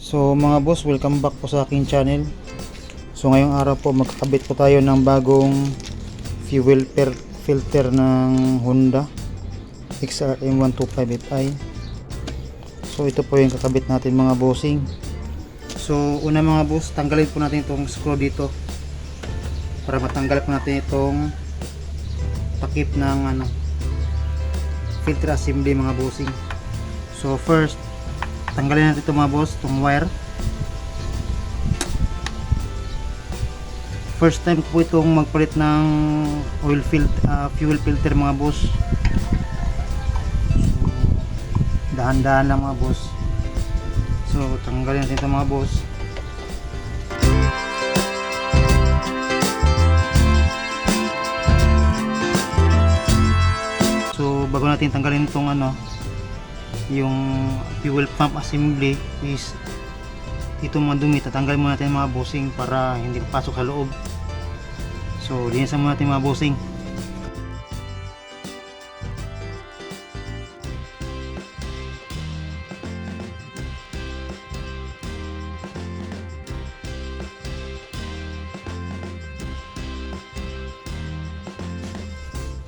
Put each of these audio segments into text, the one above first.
So mga boss, welcome back po sa aking channel. So ngayong araw po magkakabit po tayo ng bagong fuel filter ng Honda XRM 125Fi. So ito po yung kakabit natin mga bossing. So una mga boss, tanggalin po natin itong screw dito para matanggal po natin itong takip ng filter assembly mga bossing. So first, tanggalin natin ito mga boss, itong wire. First time po itong magpalit ng fuel filter mga boss. So, dahan-dahan lang mga boss. So tanggalin natin ito mga boss. So bago natin tanggalin itong yung fuel pump assembly is ito mga dumi, tatanggalin muna natin mga bossing para hindi papasok sa loob. So linisan muna natin mga bossing.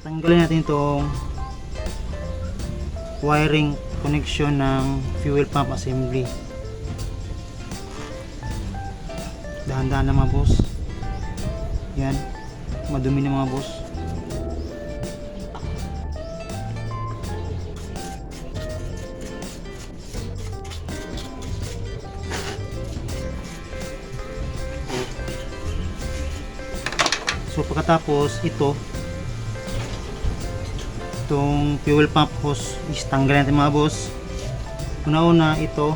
Tanggalin natin itong wiring connection ng fuel pump assembly. Dahan-dahan na mga boss. Yan, madumi na mga boss. So pagkatapos itong fuel pump hose is tanggalin natin mga boss. Una-una ito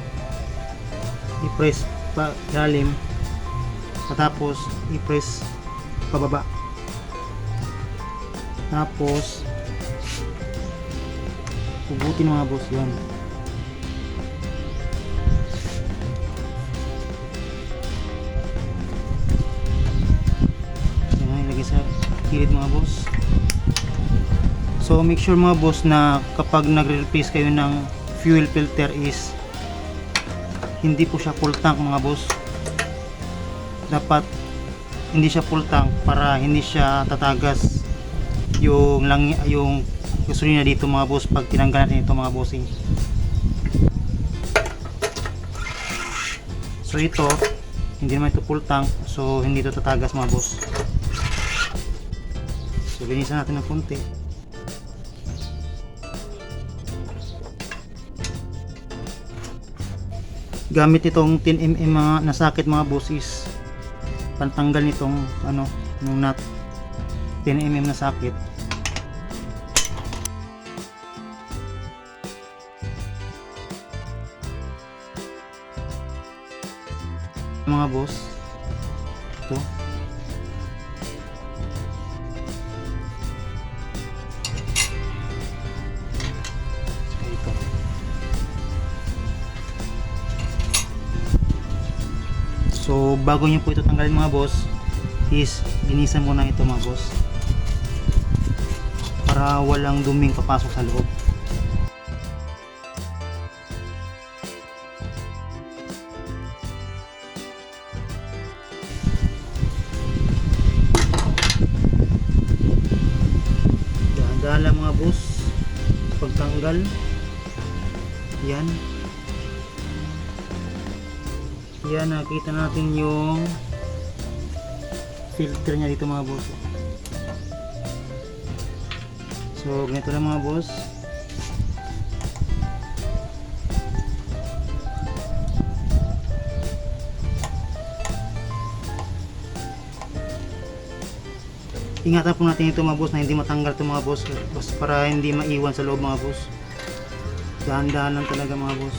i-press pa ilalim, tapos i-press pababa, tapos hugutin mga boss. Yan, ilagay sa kilid mga boss. So make sure mga boss na kapag nagre-replace kayo ng fuel filter is hindi po siya full tank mga boss. Dapat hindi siya full tank para hindi siya tatagas yung gasolina dito mga boss pag tinanggal natin ito mga bossing. So ito hindi naman ito full tank, so hindi ito tatagas mga boss. So linisan natin ng konti. Gamit itong 10mm mga nasakit mga boss is pantanggal nitong nung nut 10mm na sakit. Mga boss, ito so bago nyo po ito tanggalin mga boss is linisan muna ito mga boss para walang duming papasok sa loob. Dahan-dahan lang mga boss pagtanggal. Yan, nakita natin yung filter nya dito mga boss. So ganito lang mga boss. Ingatan po natin ito mga boss na hindi matanggal ito mga boss, para hindi maiwan sa loob mga boss. Dahan-dahan lang talaga mga boss.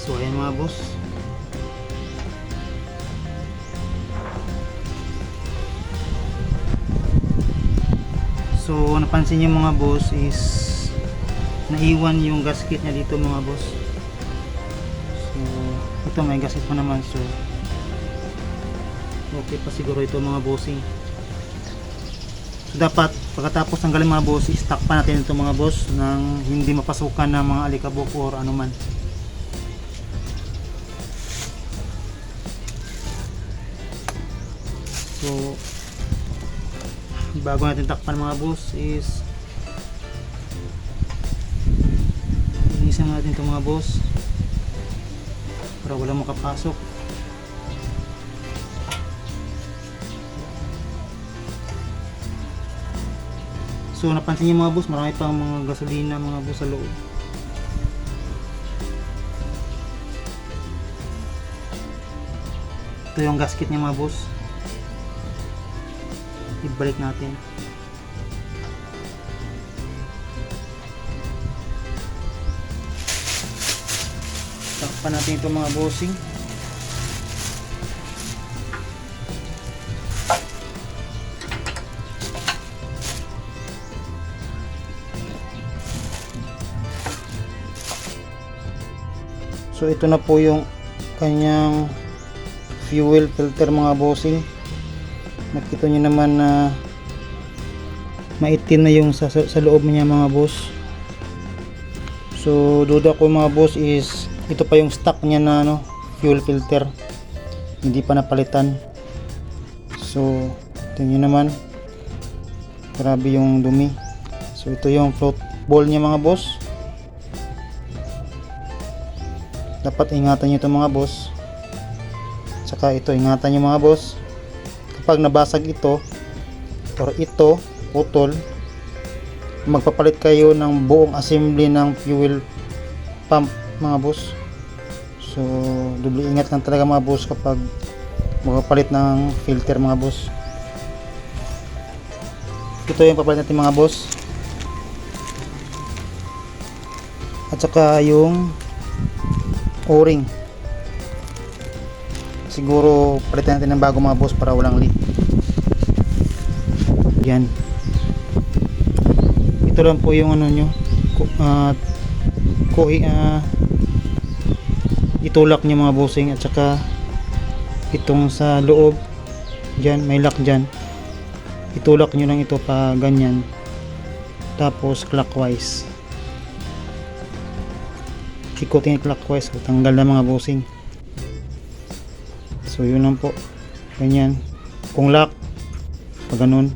So ayan mga boss, So napansin niyo mga boss is naiwan yung gasket niya dito mga boss. So ito may gasket pa naman, so okay pa siguro ito mga bossing. So dapat pagkatapos tanggalin mga boss, i-stock pa natin ito mga boss nang hindi mapasukan ng mga alikabok or anuman. So bago natin takpan mga boss is linisan natin ito mga boss para walang makapasok. So napansin niyo mga boss, marami pang mga gasolina mga boss sa loob. Ito yung gasket niya mga boss. Ibalik natin. Takpan natin ito mga bossing. So ito na po yung kanyang fuel filter mga bossing. Nakita nyo naman na maitim na yung sa loob niya mga boss. So duda ko mga boss is ito pa yung stock niya na fuel filter, hindi pa napalitan. So tingnan nyo naman, grabe yung dumi. So ito yung float ball niya mga boss. Dapat ingatan nyo ito mga boss. Saka ito ingatan nyo mga boss, kapag nabasag ito or ito putol, magpapalit kayo ng buong assembly ng fuel pump mga boss. So doble ingat lang talaga mga boss kapag magpapalit ng filter mga boss. Ito yung papalit natin mga boss. At saka yung o-ring, siguro palitan natin ng bago mga boss para walang leak. Yan, ito lang po yung nyo itulak nyo mga bossing. At saka itong sa loob dyan, may lock dyan, itulak nyo lang ito pa ganyan, tapos clockwise, ikutin clockwise, tanggal na mga bossing. So yun lang po, ganyan. Kung lock, pag ganun,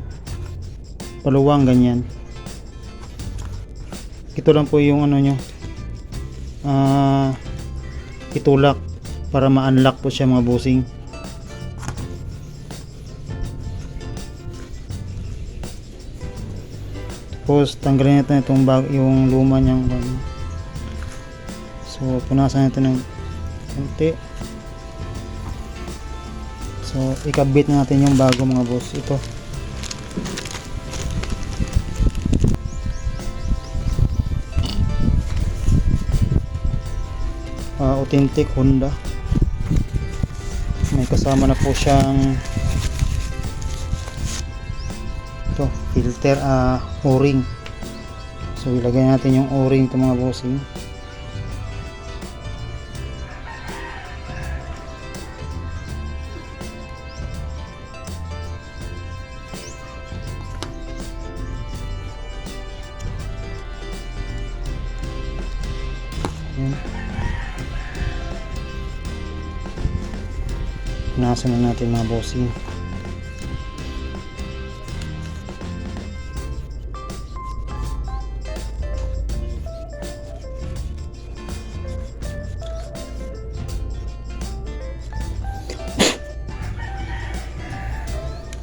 paluwang ganyan. Ito lang po yung nyo itulak para ma-unlock po siya mga bossing. Tapos tanggalin natin itong yung luma niyang so punasan natin ng konti. So ikabit na natin yung bago mga boss. Ito authentic Honda, may kasama na po siyang ito filter, o-ring. So ilagay natin yung o-ring ito mga bossing. Punasan na natin mga bossing.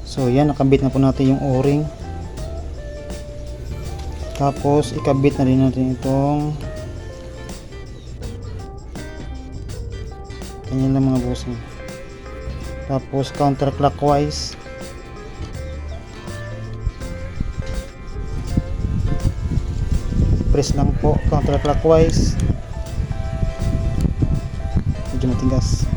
So yan, nakabit na po natin yung o-ring. Tapos ikabit na rin natin itong ganyan lang mga bossing. Tapos counterclockwise, press lang po counterclockwise, medyo matigas.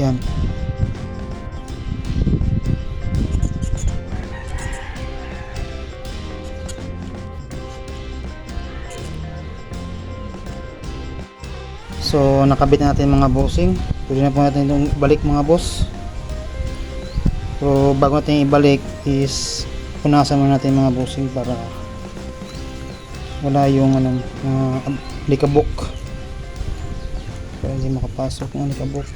Yan. So nakabit na natin mga bossing. Pwede na po natin itong balik mga boss. So bago natin ibalik is punasan muna natin mga bossing para wala yung mga likabok, para hindi makapasok yung likabok,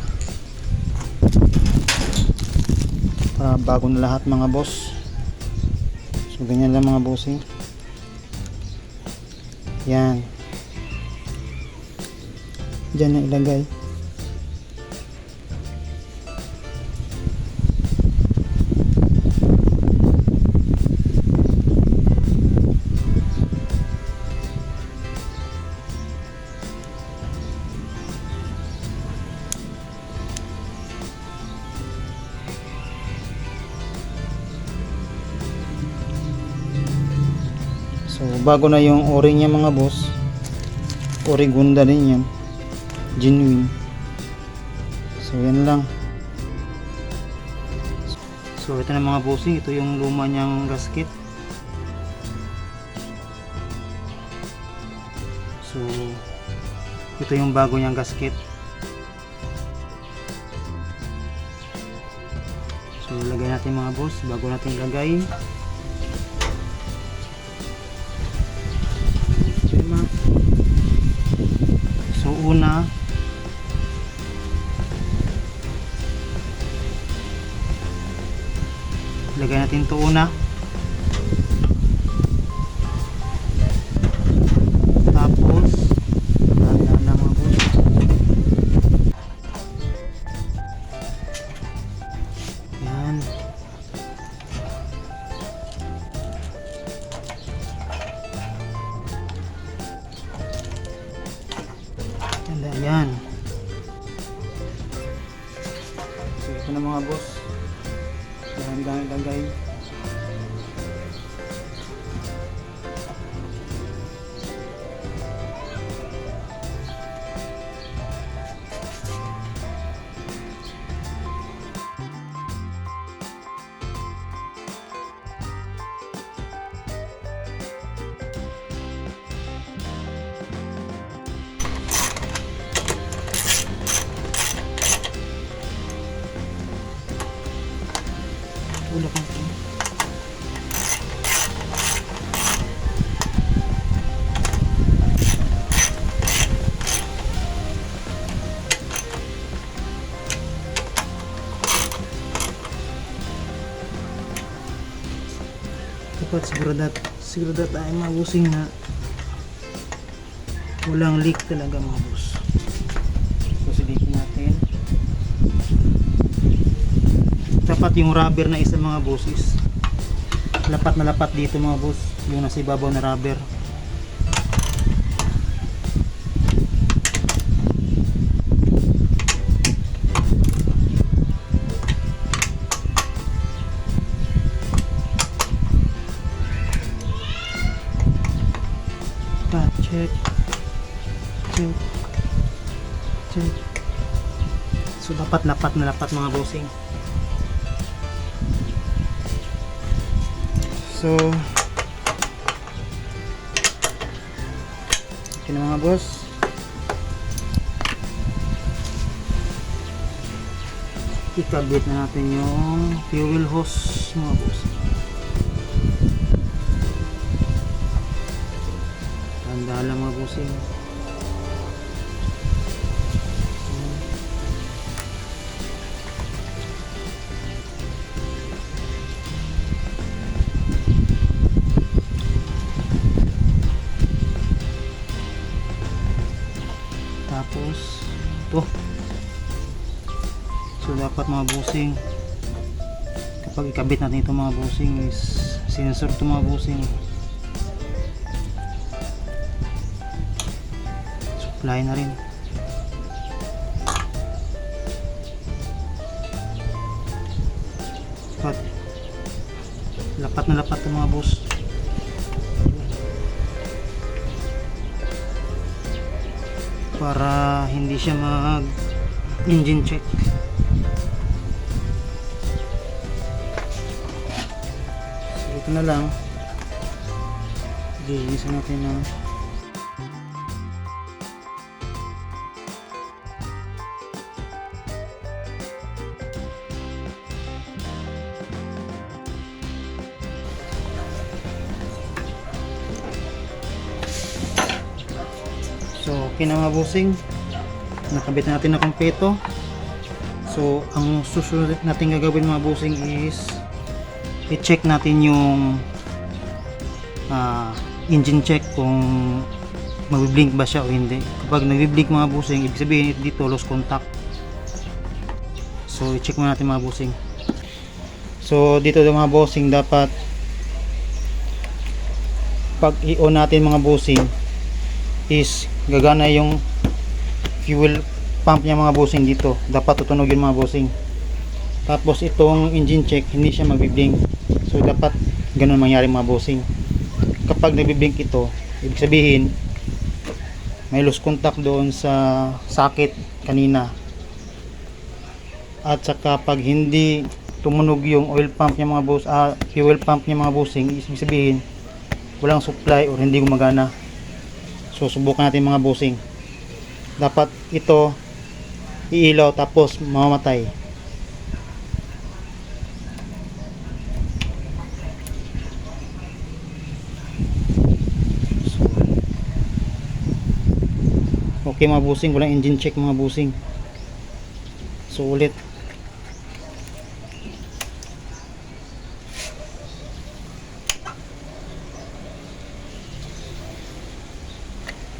para bago na lahat mga boss. So ganyan lang mga bossing. Yan, dyan na ilagay. So bago na yung o-ring niya mga boss, o-ring Honda din yan, genuine. So yan lang. So ito na mga bossing, ito yung luma niyang gasket. So ito yung bago niyang gasket. So lagay natin mga boss, bago natin lagay. So una, lagay natin ito una, tapos dahan-dahan lang mga boss. Yan. Yan. So ito na mga boss, dahan-dahan ilagay. Ulok natin. Dapat siguro tayo mabusing na walang leak talaga mga boss. So silipin natin. Dapat yung rubber na isa mga boss is lapat na lapat dito mga boss, yung nasa ibabaw na rubber. Check. So dapat lapat na lapat mga bossing. So ito na mga boss. Ikabit na natin yung fuel hose mga boss. Tanda lang mga bossing. Tapos ito, so dapat mga bossing, kapag ikabit natin ito mga bossing is sensor ito mga bossing, supply na rin. Lapat na lapat ito mga boss. Para hindi siya mag engine check. ito na lang. Linisan natin na. So, okay na mga bossing. Nakabit natin na kompleto. So, ang susunod natin gagawin mga bossing is i-check natin yung engine check kung magbi-blink ba siya o hindi. Kapag nagbi-blink mga bossing, ibig sabihin dito lost contact. So, i-check muna natin mga bossing. So, dito mga bossing dapat pag i-on natin mga bossing is gagana yung fuel pump niya mga bossing dito. Dapat tutunog yun mga bossing. Tapos itong engine check hindi siya magbi-blink. So dapat ganun mangyari mga bossing. Kapag nagbi-blink ito, ibig sabihin may loose contact doon sa socket kanina. At saka pag hindi tumunog yung oil pump niya mga boss, fuel pump niya mga bossing, ibig sabihin walang supply or hindi gumagana. So subukan natin mga bossing. Dapat ito iilaw tapos mamamatay. So, okay mga bossing, walang engine check mga bossing. So ulit.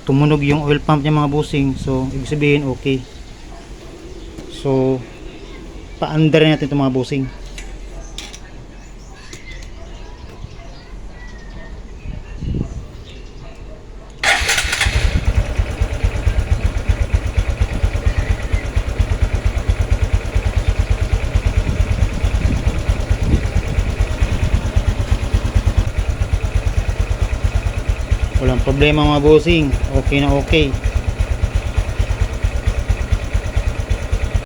Tumunog yung oil pump niya mga bossing, so ibig sabihin okay. So paandar natin ito mga bossing. Walang problema mga bossing, okay na okay.